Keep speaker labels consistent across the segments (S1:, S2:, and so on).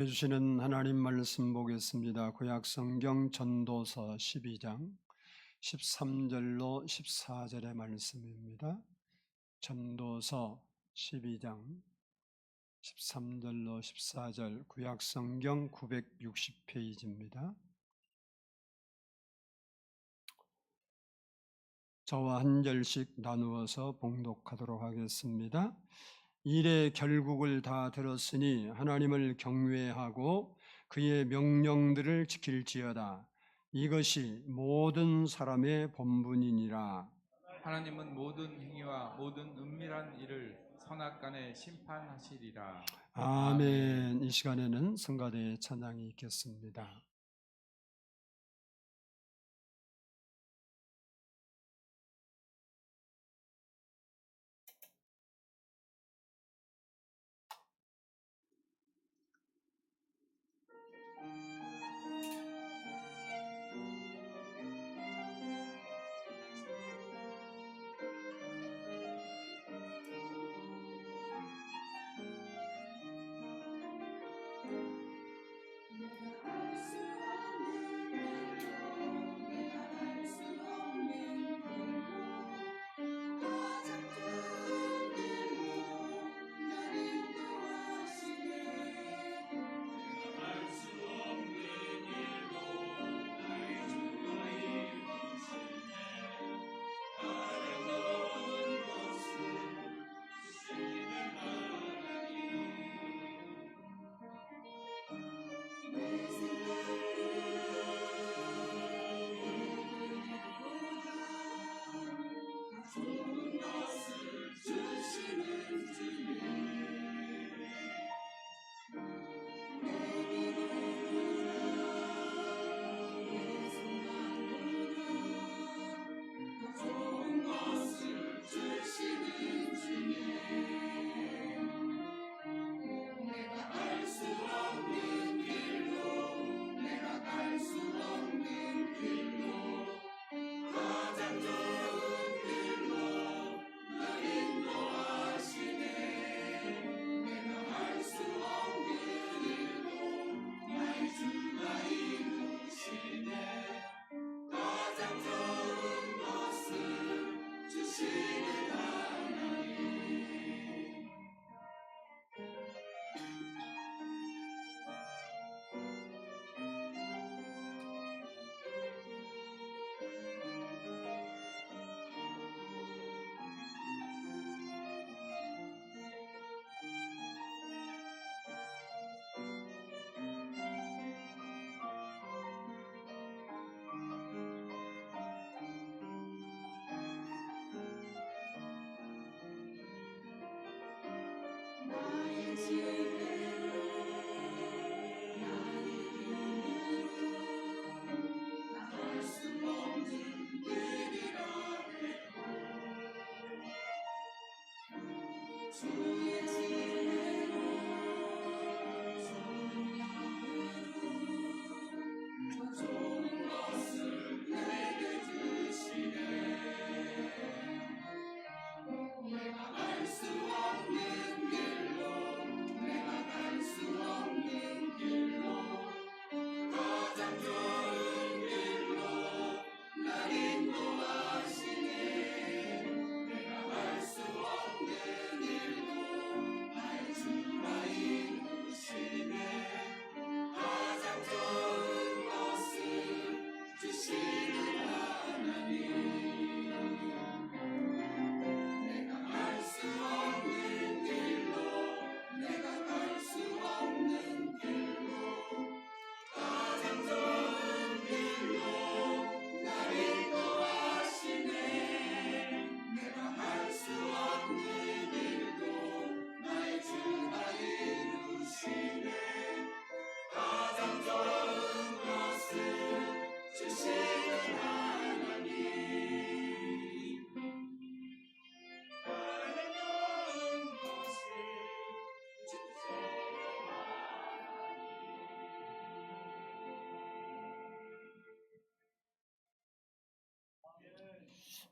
S1: 해주시는 하나님 말씀 보겠습니다. 구약 성경 전도서 12장 13절로 14절의 말씀입니다. 전도서 12장 13절로 14절, 구약 성경 960페이지입니다. 저와 한 절씩 나누어서 봉독하도록 하겠습니다. 일의 결국을 다 들었으니 하나님을 경외하고 그의 명령들을 지킬지어다. 이것이 모든 사람의 본분이니라.
S2: 하나님은 모든 행위와 모든 은밀한 일을 선악간에 심판하시리라.
S1: 아멘. 이 시간에는 성가대의 찬양이 있겠습니다.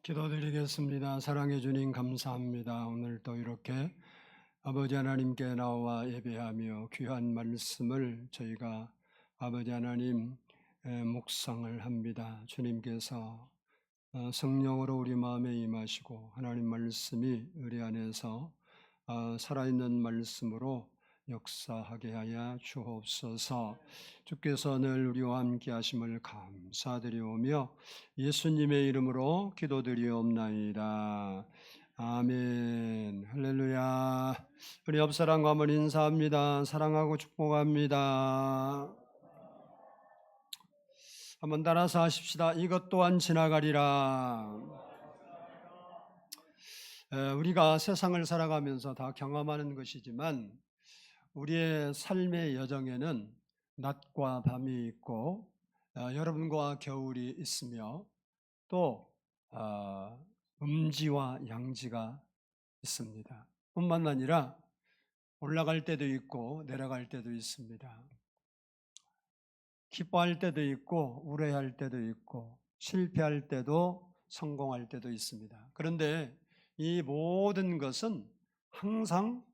S1: 기도드리겠습니다. 사랑해 주님 감사합니다. 오늘 또 이렇게 아버지 하나님께 나와 예배하며 귀한 말씀을 저희가 아버지 하나님 묵상을 합니다. 주님께서 성령으로 우리 마음에 임하시고 하나님 말씀이 우리 안에서 살아있는 말씀으로 역사하게 하여 주옵소서. 주께서 늘 우리와 함께 하심을 감사드리오며 예수님의 이름으로 기도드리옵나이다. 아멘. 할렐루야. 우리 옆사람과 한번 인사합니다. 사랑하고 축복합니다. 한번 따라서 하십시다. 이것 또한 지나가리라. 우리가 세상을 살아가면서 다 경험하는 것이지만 우리의 삶의 여정에는 낮과 밤이 있고 여름과 겨울이 있으며 또 음지와 양지가 있습니다. 뿐만 아니라 올라갈 때도 있고 내려갈 때도 있습니다. 기뻐할 때도 있고 우려할 때도 있고 실패할 때도 성공할 때도 있습니다. 그런데 이 모든 것은 항상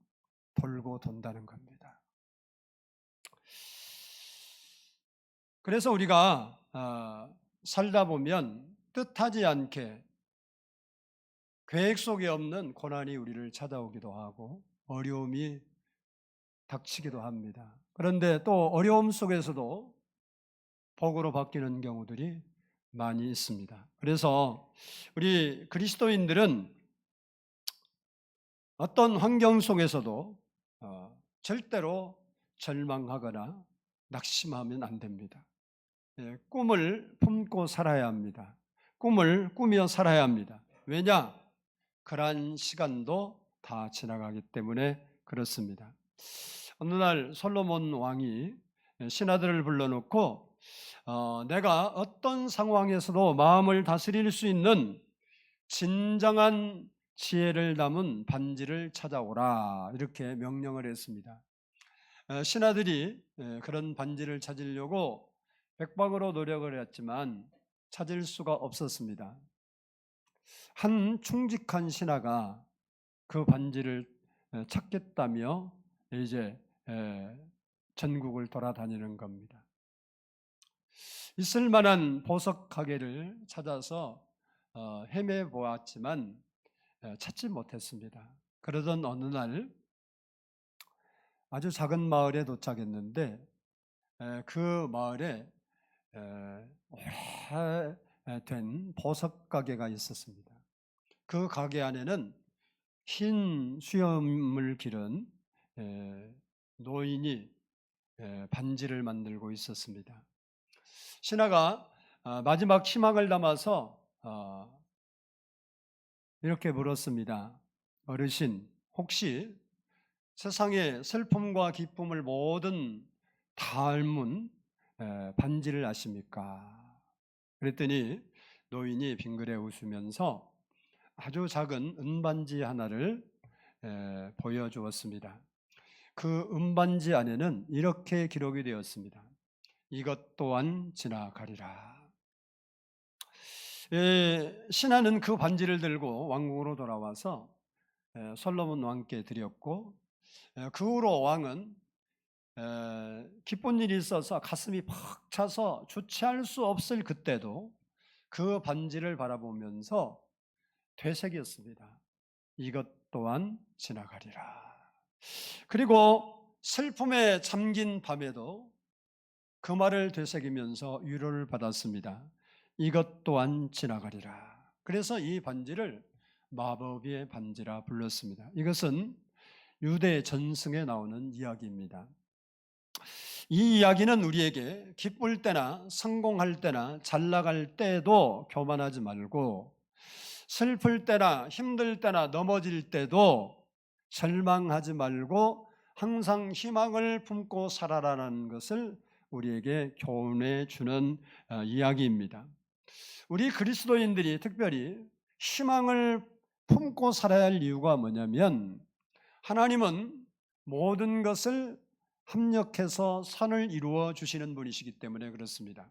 S1: 돌고 돈다는 겁니다. 그래서 우리가 살다 보면 뜻하지 않게 계획 속에 없는 고난이 우리를 찾아오기도 하고 어려움이 닥치기도 합니다. 그런데 또 어려움 속에서도 복으로 바뀌는 경우들이 많이 있습니다. 그래서 우리 그리스도인들은 어떤 환경 속에서도 절대로 절망하거나 낙심하면 안 됩니다. 꿈을 품고 살아야 합니다. 꿈을 꾸며 살아야 합니다. 왜냐? 그러한 시간도 다 지나가기 때문에 그렇습니다. 어느 날 솔로몬 왕이 신하들을 불러놓고 내가 어떤 상황에서도 마음을 다스릴 수 있는 진정한 지혜를 담은 반지를 찾아오라 이렇게 명령을 했습니다. 신하들이 그런 반지를 찾으려고 백방으로 노력을 했지만 찾을 수가 없었습니다. 한 충직한 신하가 그 반지를 찾겠다며 이제 전국을 돌아다니는 겁니다. 있을 만한 보석 가게를 찾아서 헤매 보았지만 찾지 못했습니다. 그러던 어느 날 아주 작은 마을에 도착했는데 그 마을에 오래된 보석 가게가 있었습니다. 그 가게 안에는 흰 수염을 기른 노인이 반지를 만들고 있었습니다. 신하가 마지막 희망을 담아서 이렇게 물었습니다. 어르신, 혹시 세상의 슬픔과 기쁨을 모든 닮은 반지를 아십니까? 그랬더니 노인이 빙그레 웃으면서 아주 작은 은반지 하나를 보여주었습니다. 그 은반지 안에는 이렇게 기록이 되었습니다. 이것 또한 지나가리라. 신하는 그 반지를 들고 왕궁으로 돌아와서 솔로몬 왕께 드렸고 그 후로 왕은 기쁜 일이 있어서 가슴이 팍 차서 주체할 수 없을 그때도 그 반지를 바라보면서 되새겼습니다. 이것 또한 지나가리라. 그리고 슬픔에 잠긴 밤에도 그 말을 되새기면서 위로를 받았습니다. 이것 또한 지나가리라. 그래서 이 반지를 마법의 반지라 불렀습니다. 이것은 유대 전승에 나오는 이야기입니다. 이 이야기는 우리에게 기쁠 때나 성공할 때나 잘 나갈 때도 교만하지 말고 슬플 때나 힘들 때나 넘어질 때도 절망하지 말고 항상 희망을 품고 살아라는 것을 우리에게 교훈해 주는 이야기입니다. 우리 그리스도인들이 특별히 희망을 품고 살아야 할 이유가 뭐냐면 하나님은 모든 것을 합력해서 선을 이루어 주시는 분이시기 때문에 그렇습니다.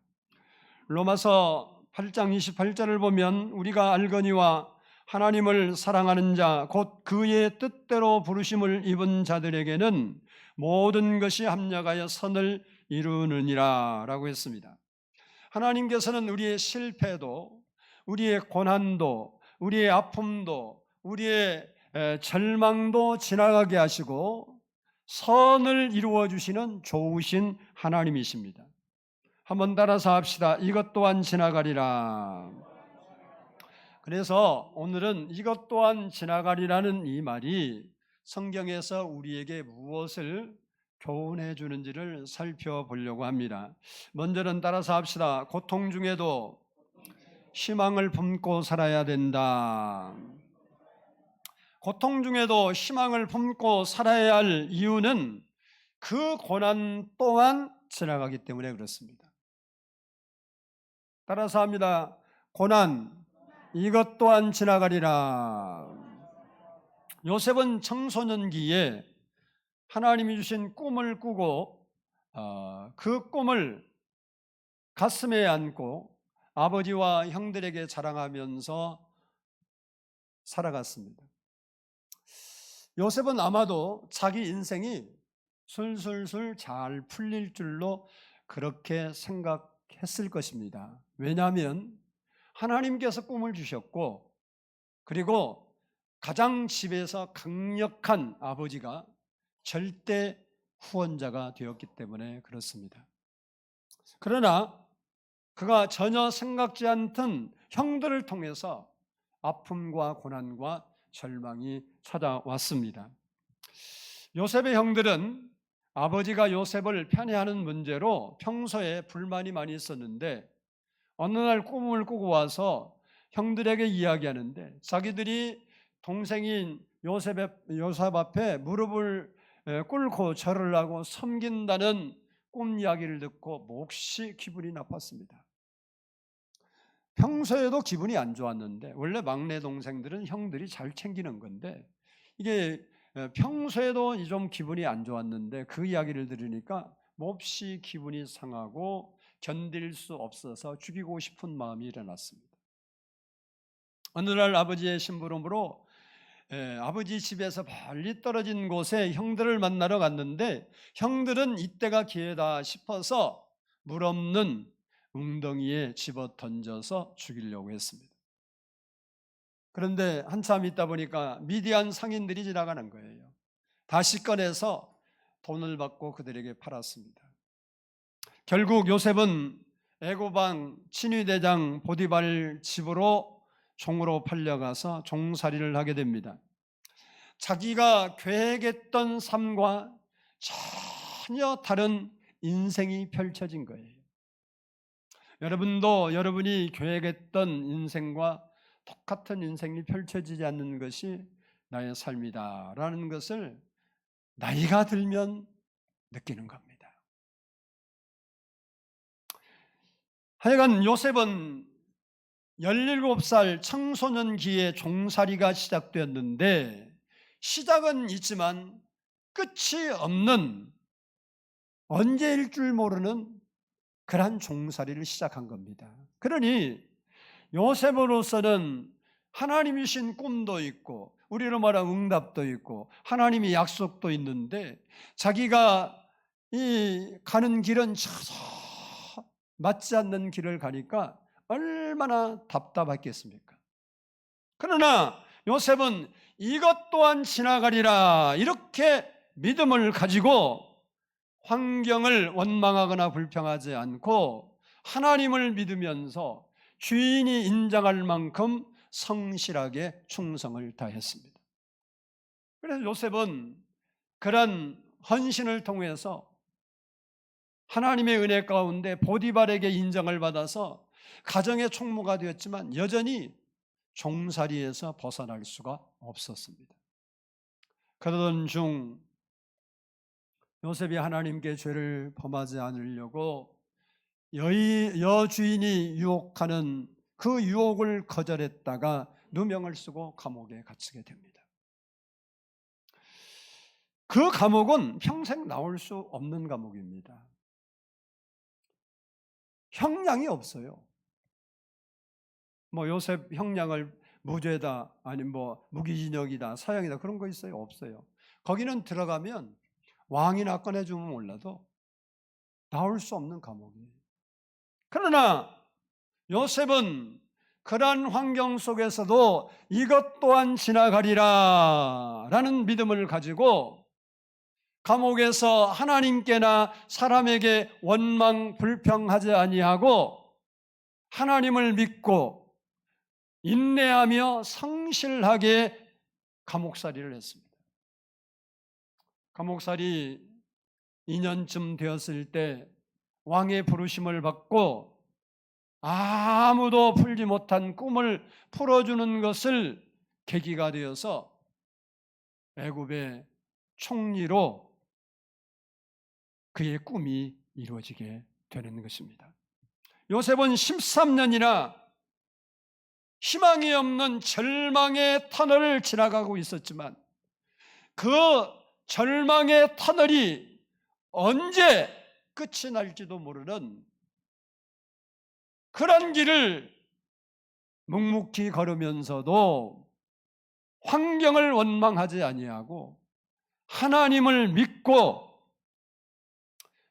S1: 로마서 8장 28절을 보면 우리가 알거니와 하나님을 사랑하는 자, 곧 그의 뜻대로 부르심을 입은 자들에게는 모든 것이 합력하여 선을 이루느니라 라고 했습니다. 하나님께서는 우리의 실패도, 우리의 고난도, 우리의 아픔도, 우리의 절망도 지나가게 하시고 선을 이루어 주시는 좋으신 하나님이십니다. 한번 따라서 합시다. 이것 또한 지나가리라. 그래서 오늘은 이것 또한 지나가리라는 이 말이 성경에서 우리에게 무엇을 교훈해 주는지를 살펴보려고 합니다. 먼저는 따라서 합시다. 고통 중에도 희망을 품고 살아야 된다. 고통 중에도 희망을 품고 살아야 할 이유는 그 고난 또한 지나가기 때문에 그렇습니다. 따라서 합니다. 고난, 이것 또한 지나가리라. 요셉은 청소년기에 하나님이 주신 꿈을 꾸고 그 꿈을 가슴에 안고 아버지와 형들에게 자랑하면서 살아갔습니다. 요셉은 아마도 자기 인생이 술술술 잘 풀릴 줄로 그렇게 생각했을 것입니다. 왜냐하면 하나님께서 꿈을 주셨고, 그리고 가장 집에서 강력한 아버지가 절대 후원자가 되었기 때문에 그렇습니다. 그러나 그가 전혀 생각지 않던 형들을 통해서 아픔과 고난과 절망이 찾아왔습니다. 요셉의 형들은 아버지가 요셉을 편애하는 문제로 평소에 불만이 많이 있었는데 어느 날 꿈을 꾸고 와서 형들에게 이야기하는데 자기들이 동생인 요셉 앞에 무릎을 꿇고 절을 하고 섬긴다는 꿈 이야기를 듣고 몹시 기분이 나빴습니다. 평소에도 기분이 안 좋았는데, 원래 막내 동생들은 형들이 잘 챙기는 건데 이게 평소에도 좀 기분이 안 좋았는데 그 이야기를 들으니까 몹시 기분이 상하고 견딜 수 없어서 죽이고 싶은 마음이 일어났습니다. 어느 날 아버지의 심부름으로 아버지 집에서 멀리 떨어진 곳에 형들을 만나러 갔는데 형들은 이때가 기회다 싶어서 물 없는 웅덩이에 집어 던져서 죽이려고 했습니다. 그런데 한참 있다 보니까 미디안 상인들이 지나가는 거예요. 다시 꺼내서 돈을 받고 그들에게 팔았습니다. 결국 요셉은 애굽 왕 친위대장 보디발 집으로 종으로 팔려가서 종살이를 하게 됩니다. 자기가 계획했던 삶과 전혀 다른 인생이 펼쳐진 거예요. 여러분도 여러분이 계획했던 인생과 똑같은 인생이 펼쳐지지 않는 것이 나의 삶이다라는 것을 나이가 들면 느끼는 겁니다. 하여간 요셉은 17살 청소년기에 종살이가 시작되었는데 시작은 있지만 끝이 없는, 언제일 줄 모르는 그러한 종살이를 시작한 겁니다. 그러니 요셉으로서는 하나님이 주신 꿈도 있고 우리로 말하면 응답도 있고 하나님이 약속도 있는데 자기가 이 가는 길은 전혀 맞지 않는 길을 가니까 얼마나 답답했겠습니까? 그러나 요셉은 이것 또한 지나가리라 이렇게 믿음을 가지고 환경을 원망하거나 불평하지 않고 하나님을 믿으면서 주인이 인정할 만큼 성실하게 충성을 다했습니다. 그래서 요셉은 그런 헌신을 통해서 하나님의 은혜 가운데 보디발에게 인정을 받아서 가정의 총무가 되었지만 여전히 종살이에서 벗어날 수가 없었습니다. 그러던 중 요셉이 하나님께 죄를 범하지 않으려고 여주인이 유혹하는 그 유혹을 거절했다가 누명을 쓰고 감옥에 갇히게 됩니다. 그 감옥은 평생 나올 수 없는 감옥입니다. 형량이 없어요. 요셉 형량을 무죄다, 아니 뭐 무기징역이다, 사형이다, 그런 거 있어요? 없어요. 거기는 들어가면 왕이나 꺼내주면 몰라도 나올 수 없는 감옥이에요. 그러나 요셉은 그러한 환경 속에서도 이것 또한 지나가리라 라는 믿음을 가지고 감옥에서 하나님께나 사람에게 원망 불평하지 아니하고 하나님을 믿고 인내하며 성실하게 감옥살이를 했습니다. 감옥살이 2년쯤 되었을 때 왕의 부르심을 받고 아무도 풀지 못한 꿈을 풀어주는 것을 계기가 되어서 애굽의 총리로 그의 꿈이 이루어지게 되는 것입니다. 요셉은 13년이나 희망이 없는 절망의 터널을 지나가고 있었지만 그 절망의 터널이 언제 끝이 날지도 모르는 그런 길을 묵묵히 걸으면서도 환경을 원망하지 아니하고 하나님을 믿고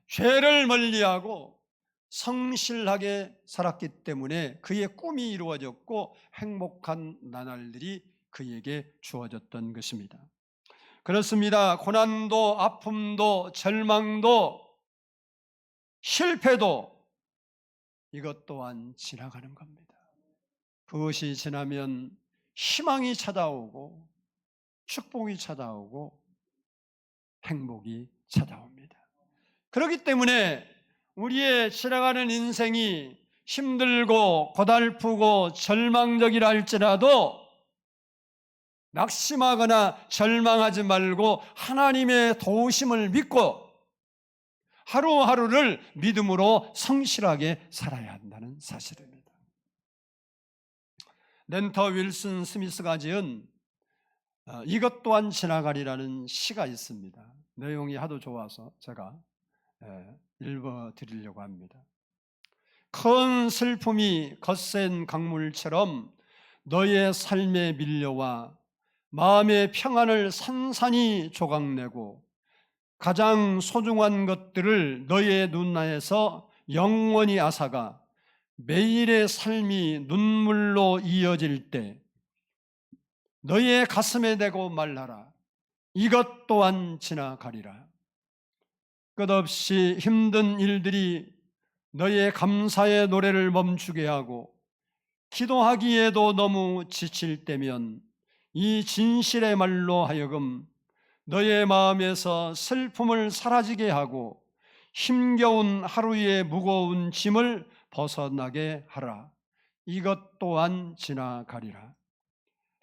S1: 죄를 멀리하고 성실하게 살았기 때문에 그의 꿈이 이루어졌고 행복한 나날들이 그에게 주어졌던 것입니다. 그렇습니다. 고난도 아픔도 절망도 실패도 이것 또한 지나가는 겁니다. 그것이 지나면 희망이 찾아오고 축복이 찾아오고 행복이 찾아옵니다. 그렇기 때문에 우리의 지나가는 인생이 힘들고 고달프고 절망적이라 할지라도 낙심하거나 절망하지 말고 하나님의 도우심을 믿고 하루하루를 믿음으로 성실하게 살아야 한다는 사실입니다. 렌터 윌슨 스미스가 지은 이것 또한 지나가리라는 시가 있습니다. 내용이 하도 좋아서 제가 읽어드리려고 합니다. 큰 슬픔이 거센 강물처럼 너의 삶에 밀려와 마음의 평안을 산산이 조각내고 가장 소중한 것들을 너의 눈에서 영원히 앗아가 매일의 삶이 눈물로 이어질 때 너의 가슴에 대고 말하라. 이것 또한 지나가리라. 끝없이 힘든 일들이 너의 감사의 노래를 멈추게 하고 기도하기에도 너무 지칠 때면 이 진실의 말로 하여금 너의 마음에서 슬픔을 사라지게 하고 힘겨운 하루의 무거운 짐을 벗어나게 하라. 이것 또한 지나가리라.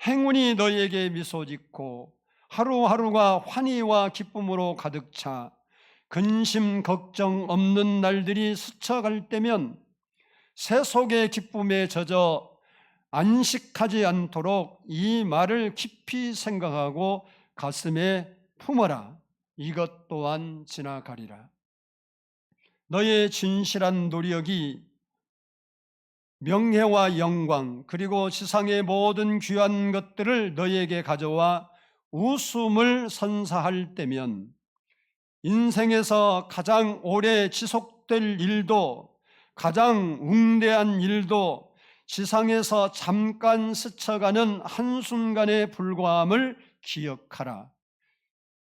S1: 행운이 너에게 미소 짓고 하루하루가 환희와 기쁨으로 가득 차 근심 걱정 없는 날들이 스쳐갈 때면 세속의 기쁨에 젖어 안식하지 않도록 이 말을 깊이 생각하고 가슴에 품어라. 이것 또한 지나가리라. 너의 진실한 노력이 명예와 영광 그리고 지상의 모든 귀한 것들을 너에게 가져와 웃음을 선사할 때면 인생에서 가장 오래 지속될 일도 가장 웅대한 일도 지상에서 잠깐 스쳐가는 한순간에 불과함을 기억하라.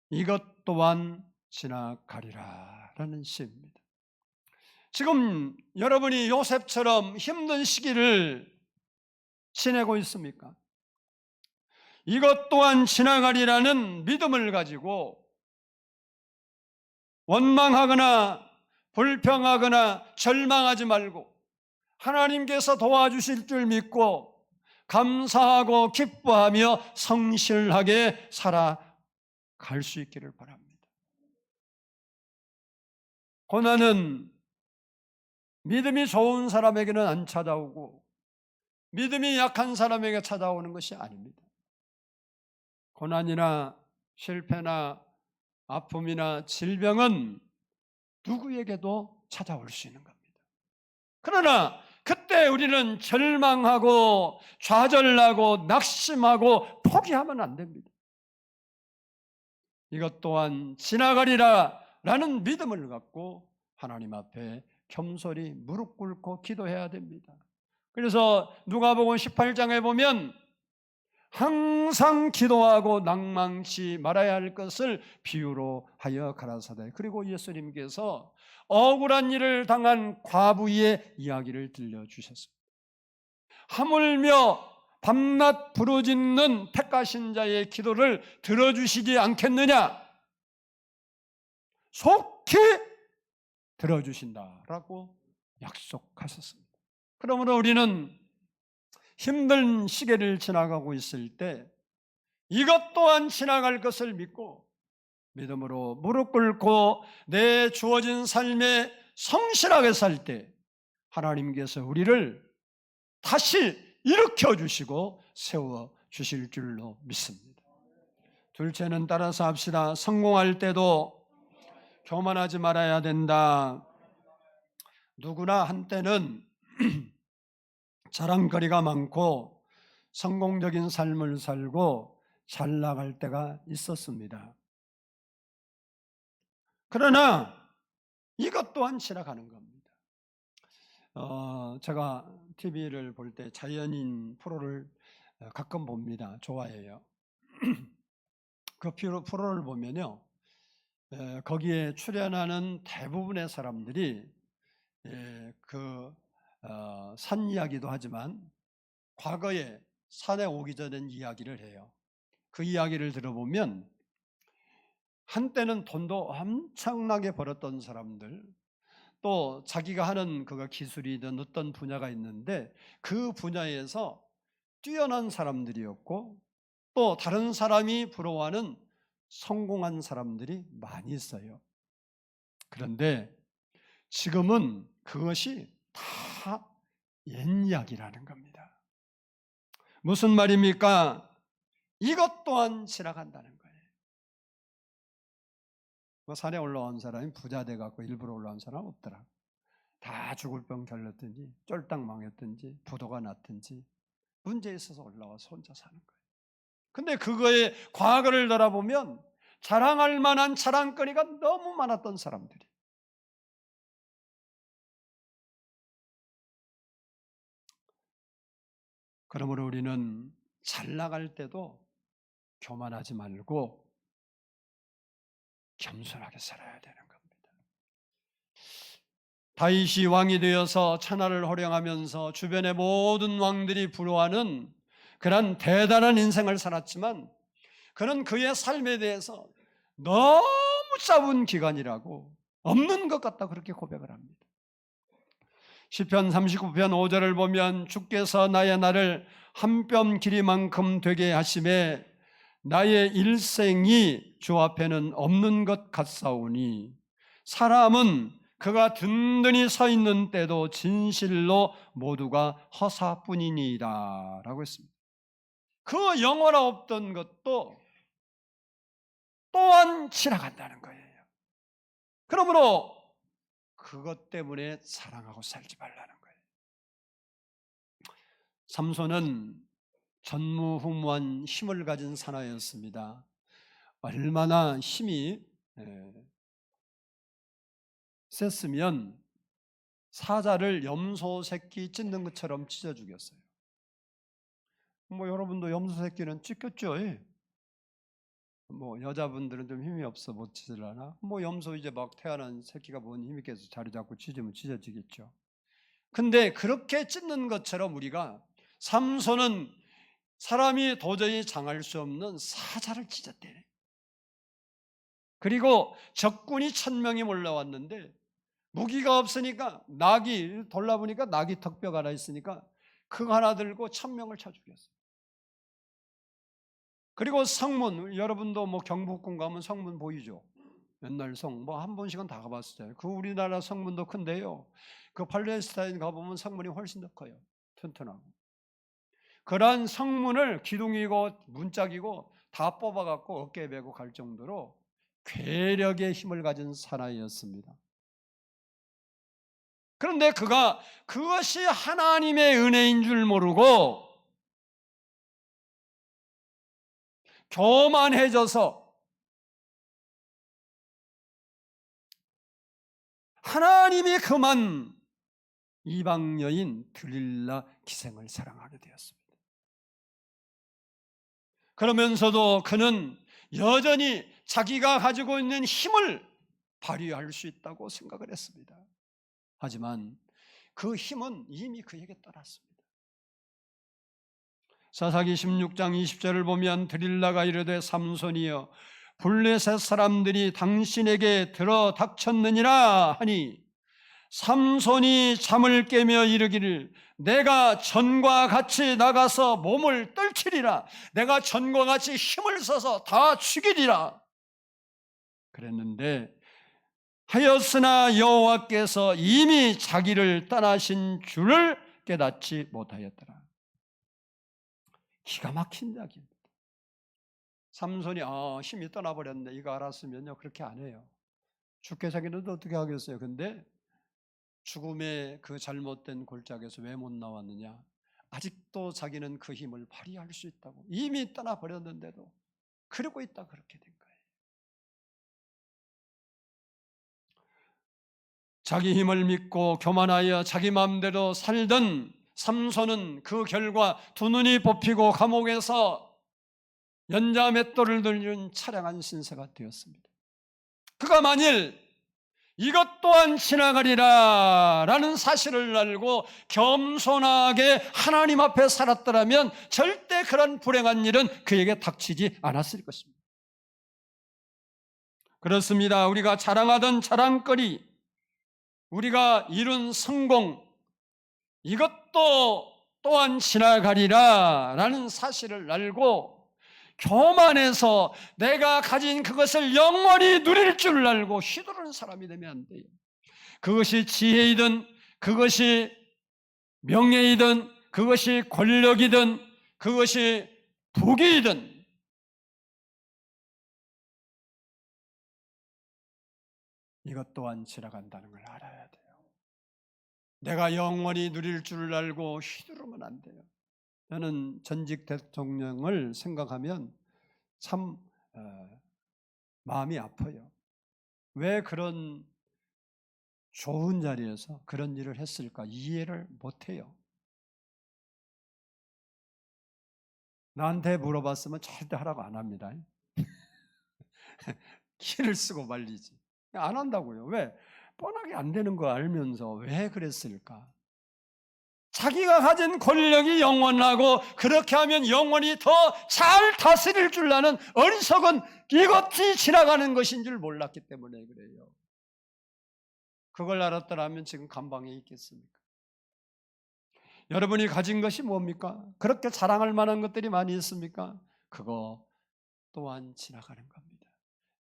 S1: 이것 또한 지나가리라 라는 시입니다. 지금 여러분이 요셉처럼 힘든 시기를 지내고 있습니까? 이것 또한 지나가리라는 믿음을 가지고 원망하거나 불평하거나 절망하지 말고 하나님께서 도와주실 줄 믿고 감사하고 기뻐하며 성실하게 살아갈 수 있기를 바랍니다. 고난은 믿음이 좋은 사람에게는 안 찾아오고 믿음이 약한 사람에게 찾아오는 것이 아닙니다. 고난이나 실패나 아픔이나 질병은 누구에게도 찾아올 수 있는 겁니다. 그러나 그때 우리는 절망하고 좌절하고 낙심하고 포기하면 안 됩니다. 이것 또한 지나가리라 라는 믿음을 갖고 하나님 앞에 겸손히 무릎 꿇고 기도해야 됩니다. 그래서 누가복음 18장에 보면 항상 기도하고 낭망치 말아야 할 것을 비유로 하여 가라사대. 그리고 예수님께서 억울한 일을 당한 과부의 이야기를 들려주셨습니다. 하물며 밤낮 부르짖는 택하신 자의 기도를 들어주시지 않겠느냐? 속히 들어주신다라고 약속하셨습니다. 그러므로 우리는 힘든 시기를 지나가고 있을 때 이것 또한 지나갈 것을 믿고 믿음으로 무릎 꿇고 내 주어진 삶에 성실하게 살 때 하나님께서 우리를 다시 일으켜 주시고 세워 주실 줄로 믿습니다. 둘째는 따라서 합시다. 성공할 때도 교만하지 말아야 된다. 누구나 한때는 자랑거리가 많고 성공적인 삶을 살고 잘 나갈 때가 있었습니다. 그러나 이것 또한 지나가는 겁니다. 제가 TV를 볼 때 자연인 프로를 가끔 봅니다. 좋아해요. 그 프로를 보면요, 거기에 출연하는 대부분의 사람들이 산 이야기도 하지만 과거에 산에 오기 전에 이야기를 해요. 그 이야기를 들어보면 한때는 돈도 엄청나게 벌었던 사람들, 또 자기가 하는 그 기술이든 어떤 분야가 있는데 그 분야에서 뛰어난 사람들이었고 또 다른 사람이 부러워하는 성공한 사람들이 많이 있어요. 그런데 지금은 그것이 다 옛 이야기라는 겁니다. 무슨 말입니까? 이것 또한 지나간다는 거예요. 산에 올라온 사람이 부자 돼갖고 일부러 올라온 사람 없더라. 다 죽을 병 결렸든지 쫄딱 망했든지 부도가 났든지 문제 있어서 올라와서 혼자 사는 거예요. 근데 그거의 과거를 돌아보면 자랑할 만한 자랑거리가 너무 많았던 사람들이. 그러므로 우리는 잘 나갈 때도 교만하지 말고 겸손하게 살아야 되는 겁니다. 다윗이 왕이 되어서 천하를 호령하면서 주변의 모든 왕들이 부러워하는 그런 대단한 인생을 살았지만 그는 그의 삶에 대해서 너무 짧은 기간이라고 없는 것 같다 그렇게 고백을 합니다. 시편 39편 5절을 보면 주께서 나의 날을 한 뼘 길이만큼 되게 하심에 나의 일생이 주 앞에는 없는 것 같사오니 사람은 그가 든든히 서 있는 때도 진실로 모두가 허사뿐이니이다 라고 했습니다. 그 영원하 없던 것도 또한 지나간다는 거예요. 그러므로 그것 때문에 사랑하고 살지 말라는 거예요. 삼손은 전무후무한 힘을 가진 사나이였습니다. 얼마나 힘이 셌으면 사자를 염소 새끼 찢는 것처럼 찢어 죽였어요. 여러분도 염소 새끼는 찢겼죠? 여자분들은 좀 힘이 없어 못 찢으려나? 염소 이제 막 태어난 새끼가 뭔 힘이 있겠어. 자리 잡고 찢으면 찢어지겠죠. 근데 그렇게 찢는 것처럼 우리가 삼손은 사람이 도저히 장할 수 없는 사자를 찢었대. 그리고 적군이 1000명이 몰려왔는데 무기가 없으니까 낙이 돌라보니까 낙이 턱뼈가 하나 있으니까 그거 하나 들고 1000명을 쳐 죽였어요. 그리고 성문, 여러분도 경복궁 가면 성문 보이죠? 옛날 성, 한 번씩은 다 가봤어요. 그 우리나라 성문도 큰데요. 그 팔레스타인 가보면 성문이 훨씬 더 커요. 튼튼하고. 그러한 성문을 기둥이고 문짝이고 다 뽑아갖고 어깨에 메고 갈 정도로 괴력의 힘을 가진 사나이였습니다. 그런데 그것이 하나님의 은혜인 줄 모르고 교만해져서 하나님이 그만 이방 여인 들릴라 기생을 사랑하게 되었습니다. 그러면서도 그는 여전히 자기가 가지고 있는 힘을 발휘할 수 있다고 생각을 했습니다. 하지만 그 힘은 이미 그에게 떠났습니다. 사사기 16장 20절을 보면 드릴라가 이르되 삼손이여 블레셋 사람들이 당신에게 들어 닥쳤느니라 하니 삼손이 잠을 깨며 이르기를 내가 전과 같이 나가서 몸을 떨치리라. 내가 전과 같이 힘을 써서 다 죽이리라. 그랬는데 하였으나 여호와께서 이미 자기를 떠나신 줄을 깨닫지 못하였더라. 기가 막힌 이야기입니다. 삼손이 힘이 떠나버렸네 이거 알았으면요 그렇게 안 해요. 죽게 생겼는데 어떻게 하겠어요. 근데 죽음의 그 잘못된 골짜기에서 왜 못 나왔느냐. 아직도 자기는 그 힘을 발휘할 수 있다고 이미 떠나버렸는데도 그러고 있다 그렇게 된 거예요. 자기 힘을 믿고 교만하여 자기 마음대로 살던 삼손은 그 결과 두 눈이 뽑히고 감옥에서 연자 맷돌을 들는 차량한 신세가 되었습니다. 그가 만일 이것 또한 지나가리라 라는 사실을 알고 겸손하게 하나님 앞에 살았더라면 절대 그런 불행한 일은 그에게 닥치지 않았을 것입니다. 그렇습니다. 우리가 자랑하던 자랑거리, 우리가 이룬 성공, 이것도 또한 지나가리라 라는 사실을 알고 교만해서 내가 가진 그것을 영원히 누릴 줄 알고 휘두르는 사람이 되면 안 돼요. 그것이 지혜이든 그것이 명예이든 그것이 권력이든 그것이 부귀이든 이것 또한 지나간다는 걸 알아야 돼요. 내가 영원히 누릴 줄 알고 휘두르면 안 돼요. 저는 전직 대통령을 생각하면 참 마음이 아파요. 왜 그런 좋은 자리에서 그런 일을 했을까 이해를 못해요. 나한테 물어봤으면 절대 하라고 안 합니다. 기를 쓰고 말리지. 안 한다고요. 왜? 뻔하게 안 되는 거 알면서 왜 그랬을까? 자기가 가진 권력이 영원하고 그렇게 하면 영원히 더 잘 다스릴 줄 아는 어리석은 이것이 지나가는 것인 줄 몰랐기 때문에 그래요. 그걸 알았더라면 지금 감방에 있겠습니까? 여러분이 가진 것이 뭡니까? 그렇게 자랑할 만한 것들이 많이 있습니까? 그거 또한 지나가는 겁니다.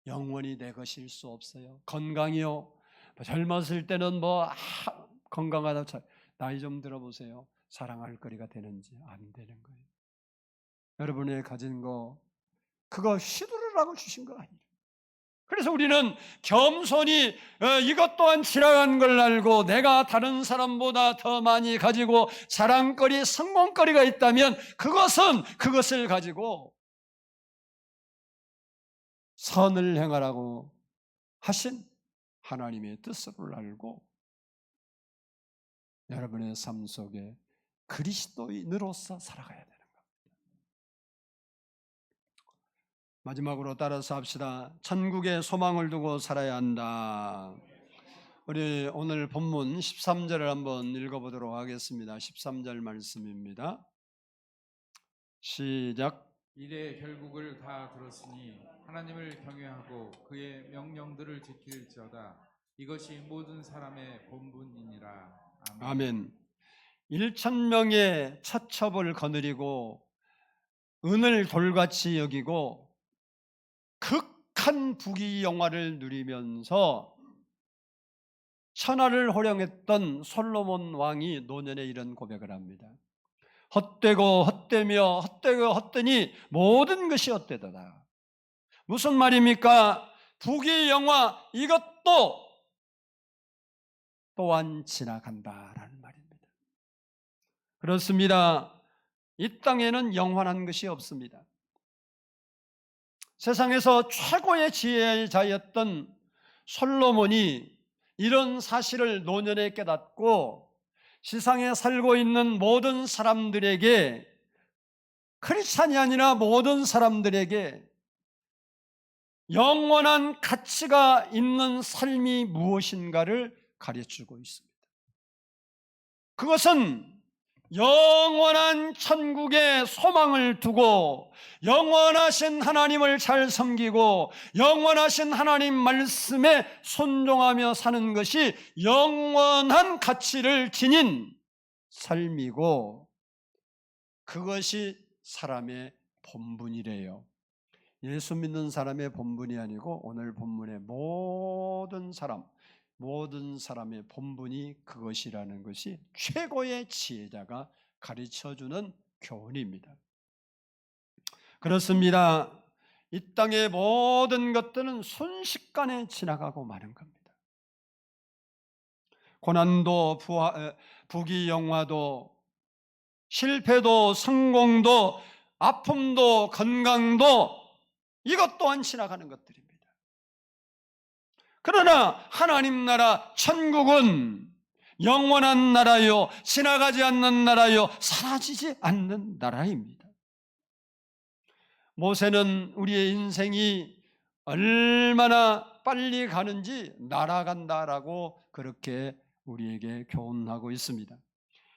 S1: 영원히 내 것일 수 없어요. 건강이요. 젊었을 때는 건강하다. 나이 좀 들어보세요. 사랑할 거리가 되는지 안 되는 거예요. 여러분이 가진 거 그거 휘두르라고 주신 거 아니에요. 그래서 우리는 겸손히 이것 또한 지나간 걸 알고 내가 다른 사람보다 더 많이 가지고 자랑거리, 성공거리가 있다면 그것을 가지고 선을 행하라고 하신 하나님의 뜻을 알고 여러분의 삶 속에 그리스도인으로서 살아가야 되는 겁니다. 마지막으로 따라서 합시다. 천국에 소망을 두고 살아야 한다. 우리 오늘 본문 13절을 한번 읽어보도록 하겠습니다. 13절 말씀입니다. 시작.
S2: 이래 결국을 다 들었으니 하나님을 경외하고 그의 명령들을 지킬지어다. 이것이 모든 사람의 본분이니라.
S1: 아멘. 1,000명의 처첩을 거느리고 은을 돌같이 여기고 극한 부귀 영화를 누리면서 천하를 호령했던 솔로몬 왕이 노년에 이런 고백을 합니다. 헛되고 헛되며 헛되고 헛되니 모든 것이 헛되도다. 무슨 말입니까? 부귀 영화 이것도 또한 지나간다라는 말입니다. 그렇습니다. 이 땅에는 영원한 것이 없습니다. 세상에서 최고의 지혜자였던 솔로몬이 이런 사실을 노년에 깨닫고 세상에 살고 있는 모든 사람들에게, 크리스찬이 아니라 모든 사람들에게 영원한 가치가 있는 삶이 무엇인가를 가르쳐주고 있습니다. 그것은 영원한 천국에 소망을 두고 영원하신 하나님을 잘 섬기고 영원하신 하나님 말씀에 순종하며 사는 것이 영원한 가치를 지닌 삶이고, 그것이 사람의 본분이래요. 예수 믿는 사람의 본분이 아니고 오늘 본문의 모든 사람의 본분이 그것이라는 것이 최고의 지혜자가 가르쳐주는 교훈입니다. 그렇습니다. 이 땅의 모든 것들은 순식간에 지나가고 마는 겁니다. 고난도 부귀영화도 실패도 성공도 아픔도 건강도 이것 또한 지나가는 것들입니다. 그러나 하나님 나라 천국은 영원한 나라요, 지나가지 않는 나라요, 사라지지 않는 나라입니다. 모세는 우리의 인생이 얼마나 빨리 가는지 날아간다라고 그렇게 우리에게 교훈하고 있습니다.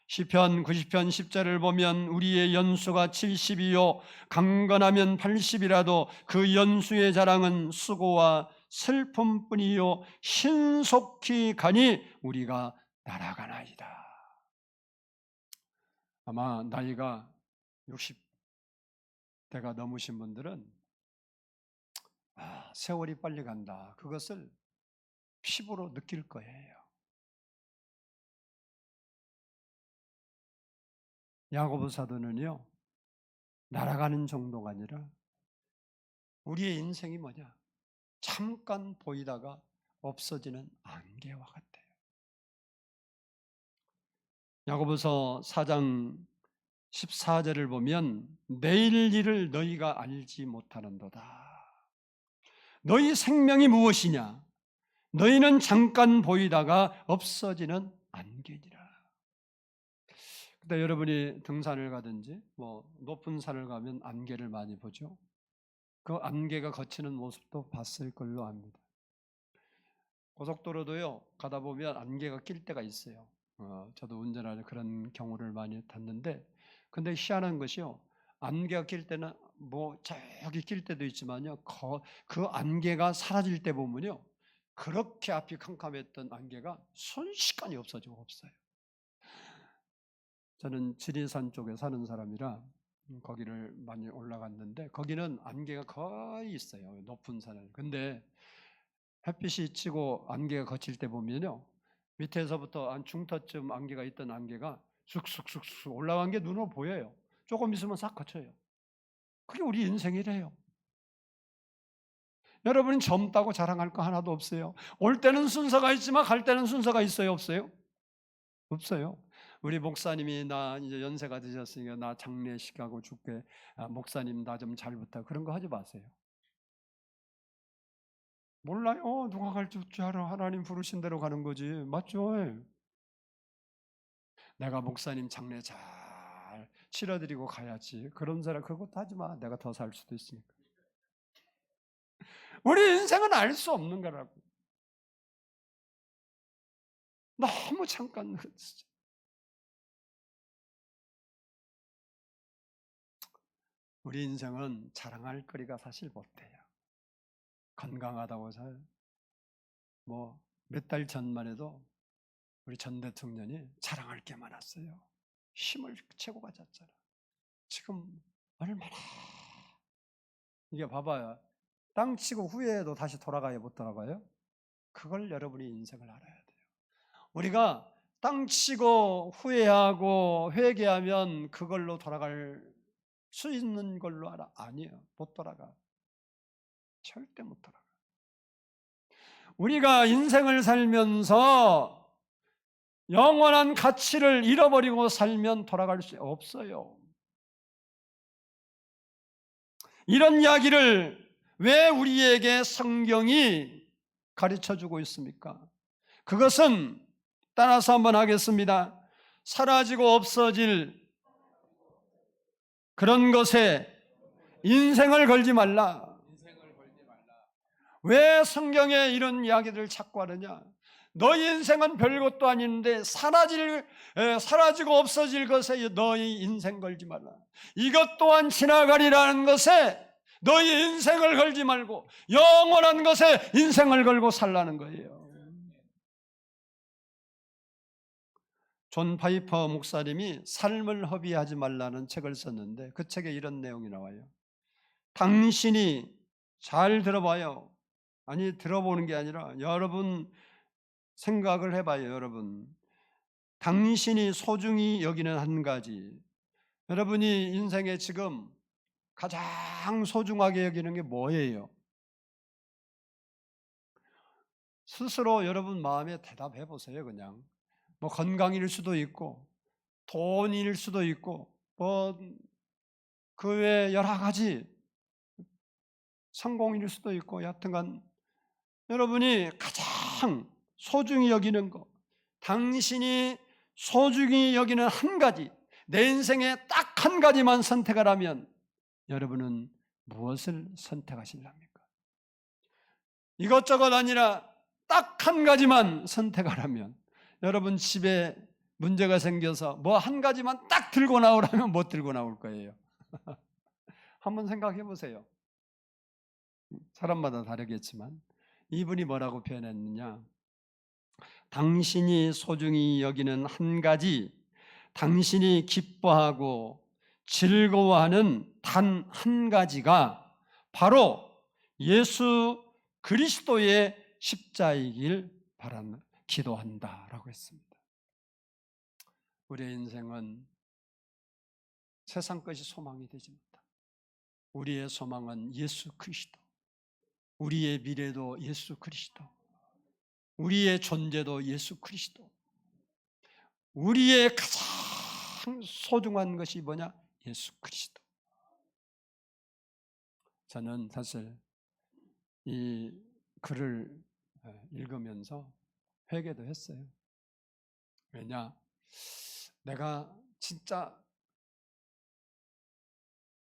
S1: 시편 90편 10절을 보면 우리의 연수가 70이요 강건하면 80이라도 그 연수의 자랑은 수고와 슬픔뿐이요 신속히 가니 우리가 날아가나이다. 아마 나이가 60대가 넘으신 분들은 세월이 빨리 간다, 그것을 피부로 느낄 거예요. 야고보 사도는요, 날아가는 정도가 아니라 우리의 인생이 뭐냐? 잠깐 보이다가 없어지는 안개와 같아요. 야고보서 4장 14절을 보면 내일 일을 너희가 알지 못하는도다. 너희 생명이 무엇이냐? 너희는 잠깐 보이다가 없어지는 안개니라. 근데 여러분이 등산을 가든지 높은 산을 가면 안개를 많이 보죠. 그 안개가 걷히는 모습도 봤을 걸로 압니다. 고속도로도요, 가다 보면 안개가 낄 때가 있어요. 저도 운전하는 그런 경우를 많이 탔는데, 근데 희한한 것이요, 안개가 낄 때는 저기 낄 때도 있지만요, 그 안개가 사라질 때 보면요, 그렇게 앞이 캄캄했던 안개가 순식간에 없어지고 없어요. 저는 지리산 쪽에 사는 사람이라 거기를 많이 올라갔는데 거기는 안개가 거의 있어요, 높은 산을. 근데 햇빛이 치고 안개가 거칠 때 보면요, 밑에서부터 한 중터쯤 안개가 있던 안개가 쑥쑥쑥쑥 올라간 게 눈으로 보여요. 조금 있으면 싹 거쳐요. 그게 우리 인생이래요. 여러분은 젊다고 자랑할 거 하나도 없어요. 올 때는 순서가 있지만 갈 때는 순서가 있어요, 없어요? 없어요. 우리 목사님이 나 이제 연세가 드셨으니까 나 장례식하고 죽게, 목사님 나 좀 잘 부탁, 그런 거 하지 마세요. 몰라요. 누가 갈지 알아. 하나님 부르신 대로 가는 거지. 맞죠? 내가 목사님 장례 잘 치러드리고 가야지. 그런 사람 그것도 하지 마. 내가 더 살 수도 있으니까. 우리 인생은 알 수 없는 거라고. 너무 잠깐. 우리 인생은 자랑할 거리가 사실 못 돼요. 건강하다고 몇 달 전만 해도 우리 전 대통령이 자랑할 게 많았어요. 힘을 최고 가졌잖아. 지금 얼마나, 이게 봐봐요. 땅 치고 후회해도 다시 돌아가야 못 돌아가요? 그걸 여러분이 인생을 알아야 돼요. 우리가 땅 치고 후회하고 회개하면 그걸로 돌아갈 수 있는 걸로 알아? 아니에요. 못 돌아가. 절대 못 돌아가. 우리가 인생을 살면서 영원한 가치를 잃어버리고 살면 돌아갈 수 없어요. 이런 이야기를 왜 우리에게 성경이 가르쳐주고 있습니까? 그것은 따라서 한번 하겠습니다. 사라지고 없어질 그런 것에 인생을 걸지 말라. 왜 성경에 이런 이야기들을 자꾸 하느냐? 너희 인생은 별것도 아닌데 사라지고 없어질 것에 너희 인생 걸지 말라. 이것 또한 지나가리라는 것에 너희 인생을 걸지 말고 영원한 것에 인생을 걸고 살라는 거예요. 존 파이퍼 목사님이 삶을 허비하지 말라는 책을 썼는데 그 책에 이런 내용이 나와요. 당신이 잘 들어봐요. 아니, 들어보는 게 아니라 여러분 생각을 해봐요. 여러분, 당신이 소중히 여기는 한 가지, 여러분이 인생에 지금 가장 소중하게 여기는 게 뭐예요? 스스로 여러분 마음에 대답해 보세요. 그냥 뭐 건강일 수도 있고 돈일 수도 있고 뭐 그 외 여러 가지 성공일 수도 있고 여하튼간 여러분이 가장 소중히 여기는 것, 당신이 소중히 여기는 한 가지, 내 인생에 딱 한 가지만 선택을 하면 여러분은 무엇을 선택하실랍니까? 이것저것 아니라 딱 한 가지만 선택하라면 여러분 집에 문제가 생겨서 뭐 한 가지만 딱 들고 나오라면 못 들고 나올 거예요. 한번 생각해 보세요. 사람마다 다르겠지만 이분이 뭐라고 표현했느냐? 당신이 소중히 여기는 한 가지, 당신이 기뻐하고 즐거워하는 단 한 가지가 바로 예수 그리스도의 십자이길 기도한다라고 했습니다. 우리의 인생은 세상 것이 소망이 되지 못합니다. 우리의 소망은 예수 그리스도, 우리의 미래도 예수 그리스도, 우리의 존재도 예수 그리스도, 우리의 가장 소중한 것이 뭐냐? 예수 그리스도. 저는 사실 이 글을 읽으면서 회개도 했어요. 왜냐? 내가 진짜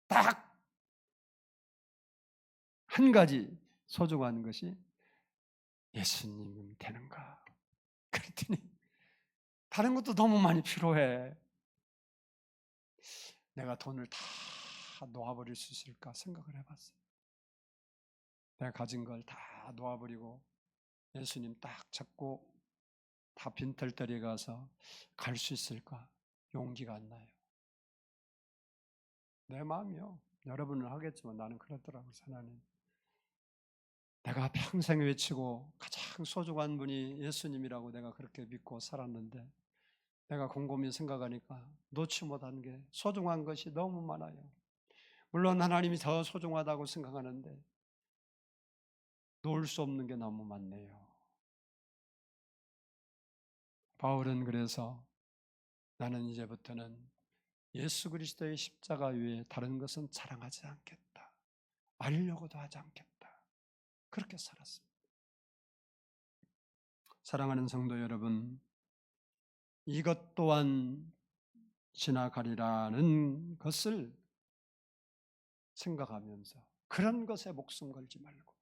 S1: 딱 한 가지 소중한 것이 예수님이 되는가? 그랬더니 다른 것도 너무 많이 필요해. 내가 돈을 다 놓아버릴 수 있을까 생각을 해봤어요. 내가 가진 걸 다 놓아버리고 예수님 딱 잡고 다 빈털터리에 가서 갈 수 있을까? 용기가 안 나요. 내 마음이요. 여러분은 하겠지만 나는 그렇더라고요. 하나님, 내가 평생 외치고 가장 소중한 분이 예수님이라고 내가 그렇게 믿고 살았는데 내가 곰곰이 생각하니까 놓지 못한 게 소중한 것이 너무 많아요. 물론 하나님이 더 소중하다고 생각하는데 놓을 수 없는 게 너무 많네요. 바울은 그래서 나는 이제부터는 예수 그리스도의 십자가 외에 다른 것은 자랑하지 않겠다. 알려고도 하지 않겠다. 그렇게 살았습니다. 사랑하는 성도 여러분, 이것 또한 지나가리라는 것을 생각하면서 그런 것에 목숨 걸지 말고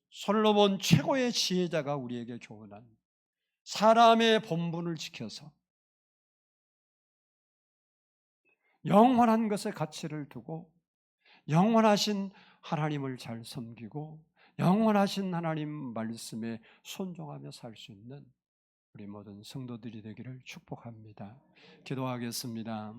S1: 솔로몬 최고의 지혜자가 우리에게 교훈한 사람의 본분을 지켜서 영원한 것에 가치를 두고 영원하신 하나님을 잘 섬기고 영원하신 하나님 말씀에 순종하며 살 수 있는 우리 모든 성도들이 되기를 축복합니다. 기도하겠습니다.